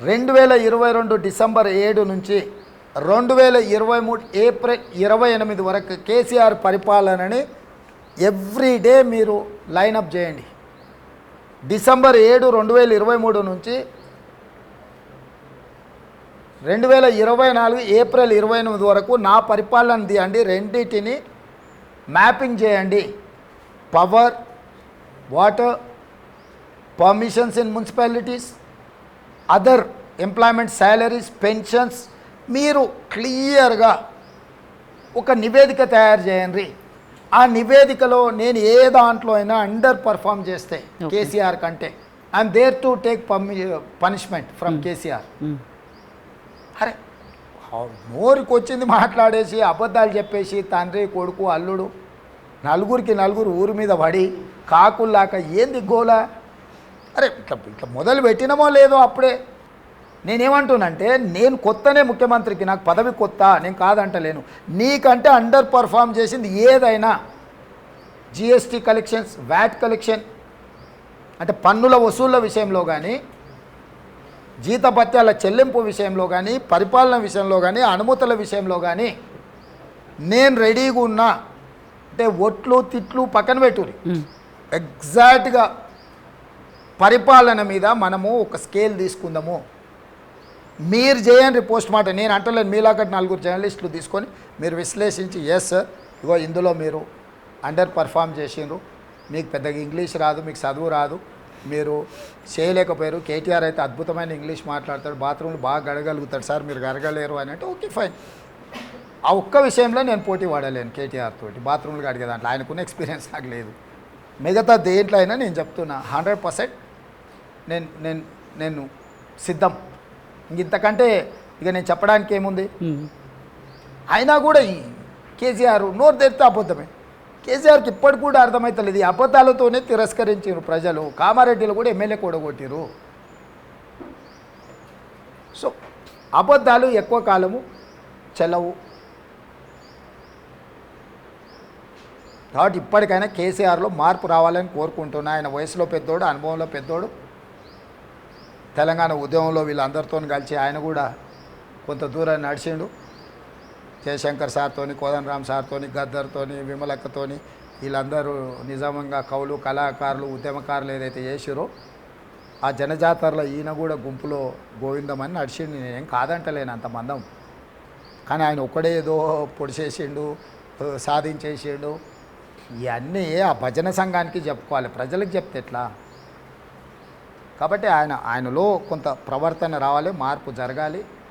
2022 December 7 నుంచి 2023 April 28 వరకు కేసీఆర్ పరిపాలనని ఎవ్రీడే మీరు లైనప్ చేయండి. డిసెంబర్ 7, 2023 నుంచి 2024 ఏప్రిల్ 28 వరకు నా పరిపాలన తీయండి. రెండింటిని మ్యాపింగ్ చేయండి. Power, water, permissions in municipalities, other employment, salaries, pensions మీరు క్లియర్గా ఒక నివేదిక తయారు చేయండి. ఆ నివేదికలో నేను ఏ దాంట్లో అయినా అండర్ పర్ఫామ్ చేస్తే కేసీఆర్ కంటే I'm there to take punishment from KCR. అరే నోరుకి వచ్చింది మాట్లాడేసి అబద్ధాలు చెప్పేసి తండ్రి కొడుకు అల్లుడు నలుగురు ఊరి మీద పడి కాకుల్లాక ఏంది గోలా. అరే ఇట్లా మొదలు పెట్టినమో లేదో అప్పుడే. నేనేమంటున్నానంటే నేను కొత్తనే ముఖ్యమంత్రికి, నాకు పదవి కొత్త, నేను కాదంటలేను. నీకంటే అండర్ పర్ఫామ్ చేసింది ఏదైనా జిఎస్టీ కలెక్షన్స్, వ్యాట్ కలెక్షన్ అంటే పన్నుల వసూళ్ల విషయంలో కానీ, జీతభత్యాల చెల్లింపు విషయంలో కానీ, పరిపాలన విషయంలో కానీ, అనుమతుల విషయంలో కానీ నేను రెడీగా ఉన్నా. అంటే ఒట్లు తిట్లు పక్కన పెట్టురి, ఎగ్జాక్ట్గా పరిపాలన మీద మనము ఒక స్కేల్ తీసుకుందాము. మీరు చేయండి పోస్ట్ మార్టం. నేను అంటలేను, మీలాగట్టు 4 జర్నలిస్టులు తీసుకొని మీరు విశ్లేషించి ఎస్ సార్ ఇగో ఇందులో మీరు అండర్ పర్ఫామ్ చేసిండ్రు, మీకు పెద్దగా ఇంగ్లీష్ రాదు, మీకు చదువు రాదు, మీరు చేయలేకపోయారు. కేటీఆర్ అయితే అద్భుతమైన ఇంగ్లీష్ మాట్లాడతాడు, బాత్రూమ్లు బాగా గడగలుగుతాడు సార్, మీరు గడగలేరు అని అంటే ఓకే ఫైన్. ఆ ఒక్క విషయంలో నేను పోటీ పడలేను కేటీఆర్ తోటి, బాత్రూమ్లు గడిగే దాంట్లో ఆయనకున్న ఎక్స్పీరియన్స్ నాకు లేదు. మిగతా దేంట్లో అయినా నేను చెప్తున్నా 100% నేను సిద్ధం. ఇంతకంటే ఇక నేను చెప్పడానికి ఏముంది. అయినా కూడా ఈ కేసీఆర్ నోరు తెరితే అబద్ధమే. కేసీఆర్కి ఇప్పటికి కూడా అర్థమవుతలేదు. ఈ అబద్ధాలతోనే తిరస్కరించారు ప్రజలు. కామారెడ్డిలో కూడా ఎమ్మెల్యే కూడగొట్టారు. సో అబద్ధాలు ఎక్కువ కాలము చెల్లవు. కాబట్టి ఇప్పటికైనా కేసీఆర్లో మార్పు రావాలని కోరుకుంటున్నా. ఆయన వయసులో పెద్దోడు, అనుభవంలో పెద్దోడు. తెలంగాణ ఉద్యమంలో వీళ్ళందరితో కలిసి ఆయన కూడా కొంత దూరం నడిచిండు. జయశంకర్ సార్తోని, కోదండరామ్ సార్తోని, గద్దర్తోని, విమలక్కతోని వీళ్ళందరూ నిజామంగా కవులు, కళాకారులు, ఉద్యమకారులు ఏదైతే చేసిరో ఆ జనజాతరలో ఈయన కూడా గుంపులో గోవిందమని నడిచిండు. నేనేం కాదంటలేను అంత మందం. కానీ ఆయన ఒక్కడే ఏదో పొడిచేసిండు, సాధించేసిండు. ఇవన్నీ ఆ భజన సంఘానికి చెప్పుకోవాలి, ప్రజలకు చెప్తే ఎట్లా. కాబట్టి ఆయనలో కొంత ప్రవర్తన రావాలి, మార్పు జరగాలి.